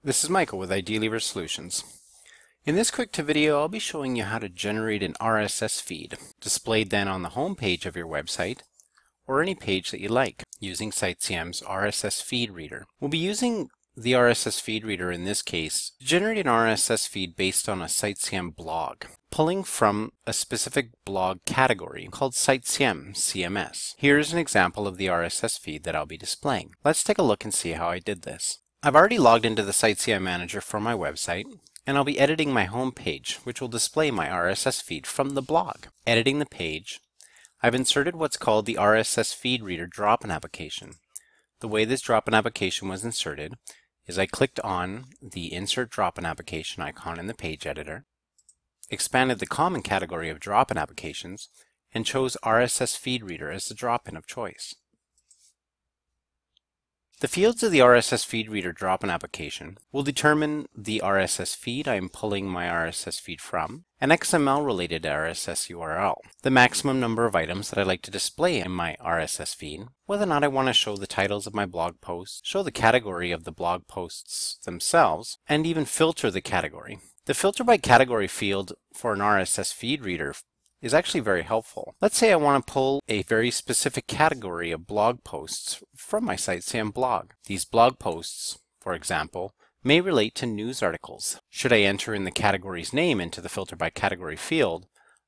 This is Michael with Idealever Solutions. In this quick video, I'll be showing you how to generate an RSS feed, displayed then on the home page of your website, or any page that you like, using SiteCM's RSS Feed Reader. We'll be using the RSS Feed Reader in this case to generate an RSS feed based on a SiteCM blog, pulling from a specific blog category called SiteCM CMS. Here's an example of the RSS feed that I'll be displaying. Let's take a look and see how I did this. I've already logged into the SiteCM Manager for my website, and I'll be editing my home page, which will display my RSS feed from the blog. Editing the page, I've inserted what's called the RSS Feed Reader drop-in application. The way this drop-in application was inserted is I clicked on the Insert Drop-in Application icon in the page editor, expanded the common category of drop-in applications, and chose RSS Feed Reader as the drop-in of choice. The fields of the RSS Feed Reader drop-in application will determine the RSS feed I am pulling my RSS feed from, an XML-related RSS URL, the maximum number of items that I like to display in my RSS feed, whether or not I want to show the titles of my blog posts, show the category of the blog posts themselves, and even filter the category. The Filter by Category field for an RSS Feed Reader is actually very helpful. Let's say I want to pull a very specific category of blog posts from my SiteCM blog. These blog posts, for example, may relate to news articles. Should I enter in the category's name into the Filter by Category field,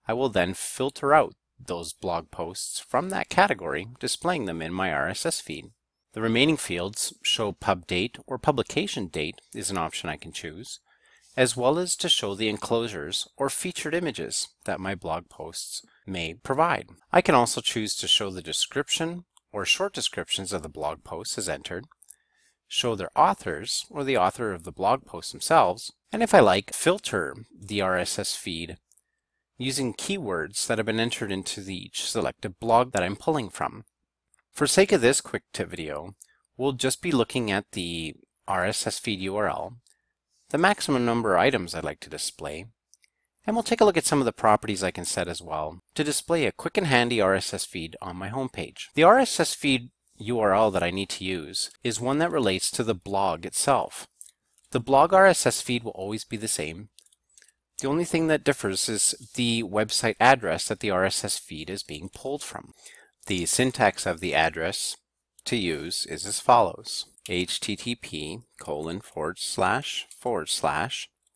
I will then filter out those blog posts from that category, displaying them in my RSS feed. The remaining fields, show pub date or publication date, is an option I can choose, as well as to show the enclosures or featured images that my blog posts may provide. I can also choose to show the description or short descriptions of the blog posts as entered, show their authors or the author of the blog posts themselves, and if I like, filter the RSS feed using keywords that have been entered into each selected blog that I'm pulling from. For sake of this quick video, we'll just be looking at the RSS feed URL, the maximum number of items I'd like to display, and we'll take a look at some of the properties I can set as well to display a quick and handy RSS feed on my home page. The RSS feed URL that I need to use is one that relates to the blog itself. The blog RSS feed will always be the same. The only thing that differs is the website address that the RSS feed is being pulled from. The syntax of the address to use is as follows: http://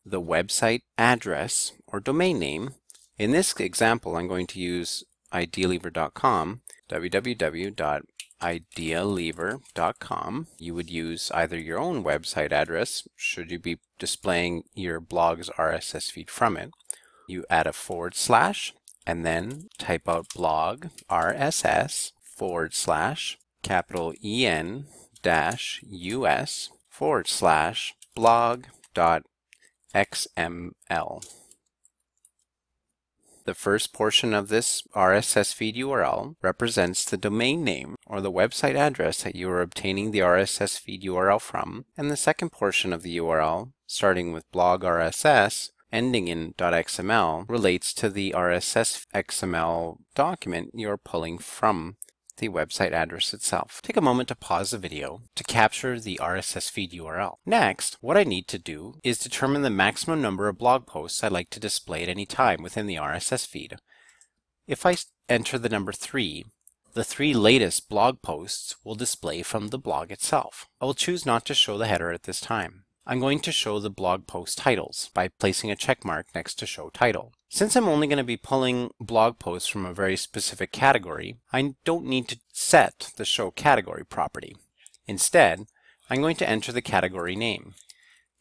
the website address or domain name. In this example, I'm going to use idealever.com, www.idealever.com. You would use either your own website address, should you be displaying your blog's RSS feed from it. You add a / and then type out blog RSS /EN-US /blog.xml. The first portion of this RSS feed URL represents the domain name or the website address that you are obtaining the RSS feed URL from, and the second portion of the URL, starting with blog RSS, ending in .xml, relates to the RSS XML document you're pulling from the website address itself. Take a moment to pause the video to capture the RSS feed URL. Next, what I need to do is determine the maximum number of blog posts I'd like to display at any time within the RSS feed. If I enter the number 3, the 3 latest blog posts will display from the blog itself. I will choose not to show the header at this time. I'm going to show the blog post titles by placing a check mark next to Show Title. Since I'm only going to be pulling blog posts from a very specific category, I don't need to set the Show Category property. Instead, I'm going to enter the category name.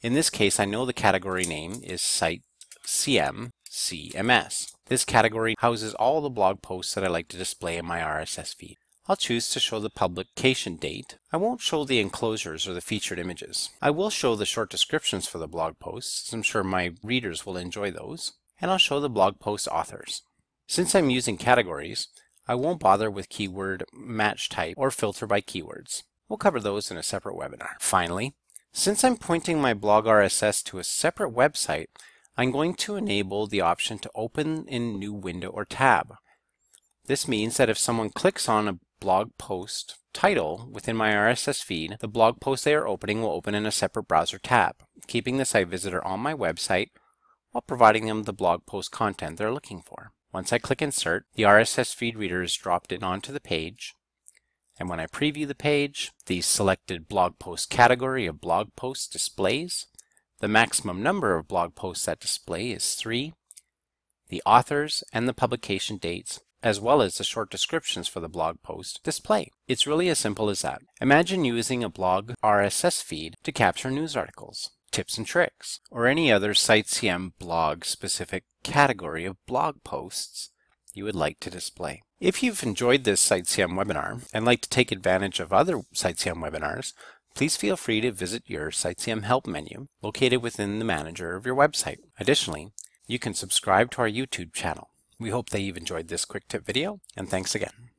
In this case, I know the category name is SiteCM CMS. This category houses all the blog posts that I like to display in my RSS feed. I'll choose to show the publication date. I won't show the enclosures or the featured images. I will show the short descriptions for the blog posts, as I'm sure my readers will enjoy those. And I'll show the blog post authors. Since I'm using categories, I won't bother with keyword match type or filter by keywords. We'll cover those in a separate webinar. Finally, since I'm pointing my blog RSS to a separate website, I'm going to enable the option to open in new window or tab. This means that if someone clicks on a blog post title within my RSS feed, the blog post they are opening will open in a separate browser tab, keeping the site visitor on my website while providing them the blog post content they're looking for. Once I click Insert, the RSS Feed Reader is dropped in onto the page, and when I preview the page, the selected blog post category of blog posts displays. The maximum number of blog posts that display is 3. The authors and the publication dates, as well as the short descriptions for the blog post, display. It's really as simple as that. Imagine using a blog RSS feed to capture news articles, tips and tricks, or any other SiteCM blog specific category of blog posts you would like to display. If you've enjoyed this SiteCM webinar and like to take advantage of other SiteCM webinars, please feel free to visit your SiteCM Help menu located within the manager of your website. Additionally, you can subscribe to our YouTube channel. We hope that you've enjoyed this quick tip video, and thanks again.